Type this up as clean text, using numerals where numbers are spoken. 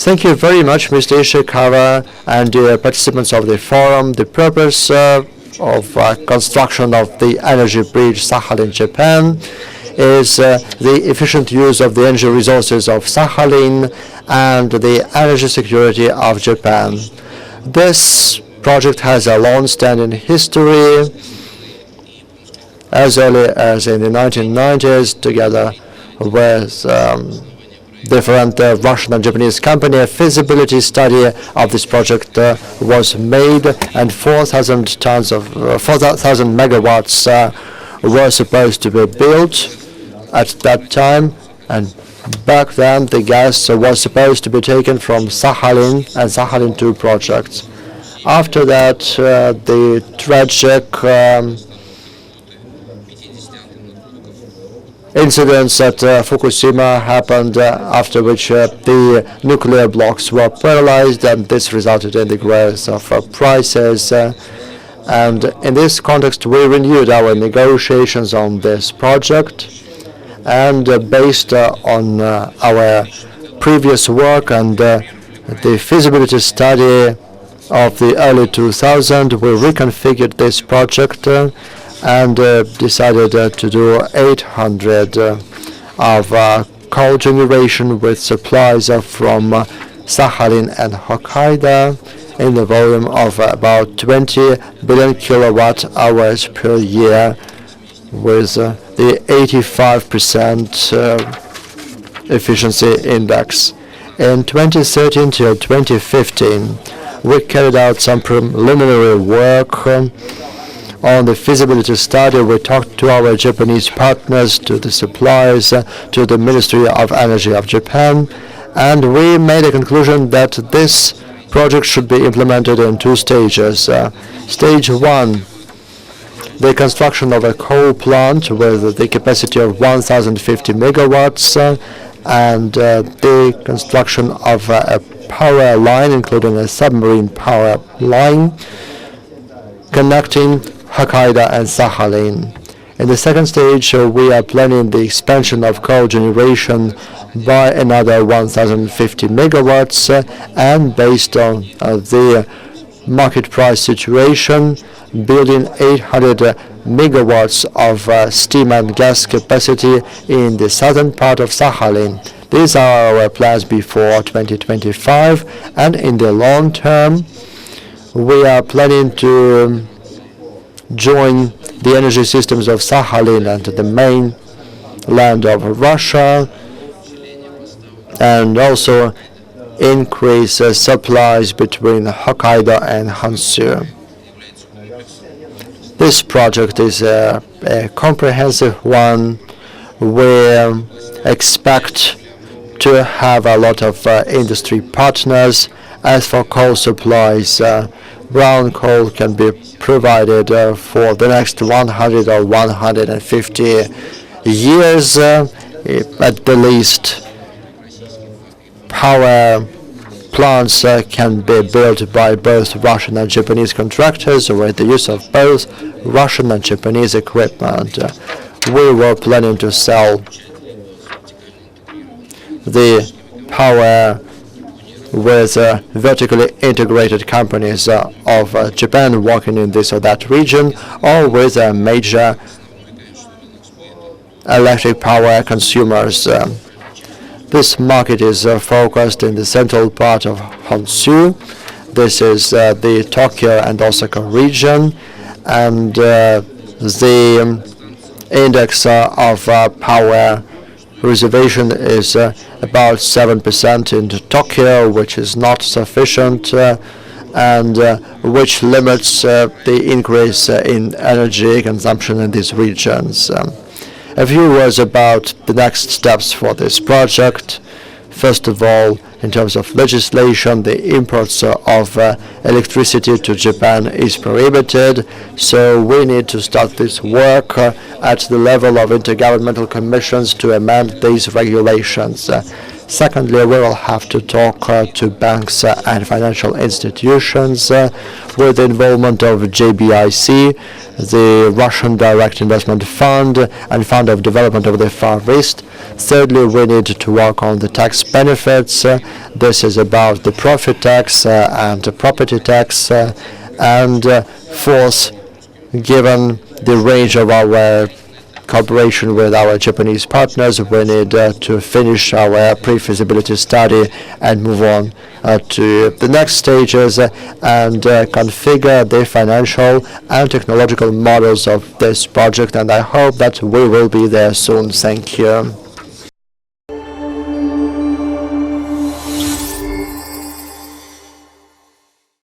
Thank you very much, Mr. Ishikawa and the participants of the forum. The purpose of construction of the energy bridge Sakhalin, Japan, is the efficient use of the energy resources of Sakhalin and the energy security of Japan. This project has a long-standing history. As early as in the 1990s, together with different Russian and Japanese companies, a feasibility study of this project was made, and 4,000 megawatts were supposed to be built at that time. And back then, the gas was supposed to be taken from Sakhalin and Sakhalin 2 projects. After that, the tragic incidents at Fukushima happened, after which the nuclear blocks were paralyzed, and this resulted in the growth of prices. And in this context, we renewed our negotiations on this project, and based on our previous work and the feasibility study of the early 2000s, we reconfigured this project and decided to do 800 of coal generation with supplies from Sakhalin and Hokkaido in the volume of about 20 billion kilowatt hours per year, with the 85% efficiency index. In 2013 till 2015, we carried out some preliminary work on the feasibility study. We talked to our Japanese partners, to the suppliers, to the Ministry of Energy of Japan, and we made a conclusion that this project should be implemented in 2 stages. Stage 1, the construction of a coal plant with the capacity of 1,050 megawatts, and the construction of a power line, including a submarine power line, connecting Hokkaido and Sakhalin. In the second stage, we are planning the expansion of coal generation by another 1,050 megawatts, and based on the market price situation, building 800 megawatts of steam and gas capacity in the southern part of Sakhalin. These are our plans before 2025, and in the long term, we are planning to join the energy systems of Sakhalin and the mainland of Russia, and also increase supplies between Hokkaido and Honshu. This project is a comprehensive one. We expect to have a lot of industry partners. As for coal supplies, brown coal can be provided for the next 100 or 150 years at the least. Power plants can be built by both Russian and Japanese contractors with the use of both Russian and Japanese equipment. We were planning to sell the power with vertically integrated companies of Japan working in this or that region, or with major electric power consumers. This market is focused in the central part of Honshu. This is the Tokyo and Osaka region, and the index of power reservation is about 7% in Tokyo, which is not sufficient, and which limits the increase in energy consumption in these regions. A few words about the next steps for this project. First of all, in terms of legislation, the imports of electricity to Japan is prohibited, so we need to start this work at the level of intergovernmental commissions to amend these regulations. Secondly, we will have to talk to banks and financial institutions with the involvement of JBIC, the Russian Direct Investment Fund, and Fund of Development of the Far East. Thirdly, we need to work on the tax benefits. This is about the profit tax and the property tax. And fourth, given the range of our cooperation with our Japanese partners, we need to finish our pre-feasibility study and move on to the next stages and configure the financial and technological models of this project. And I hope that we will be there soon. Thank you.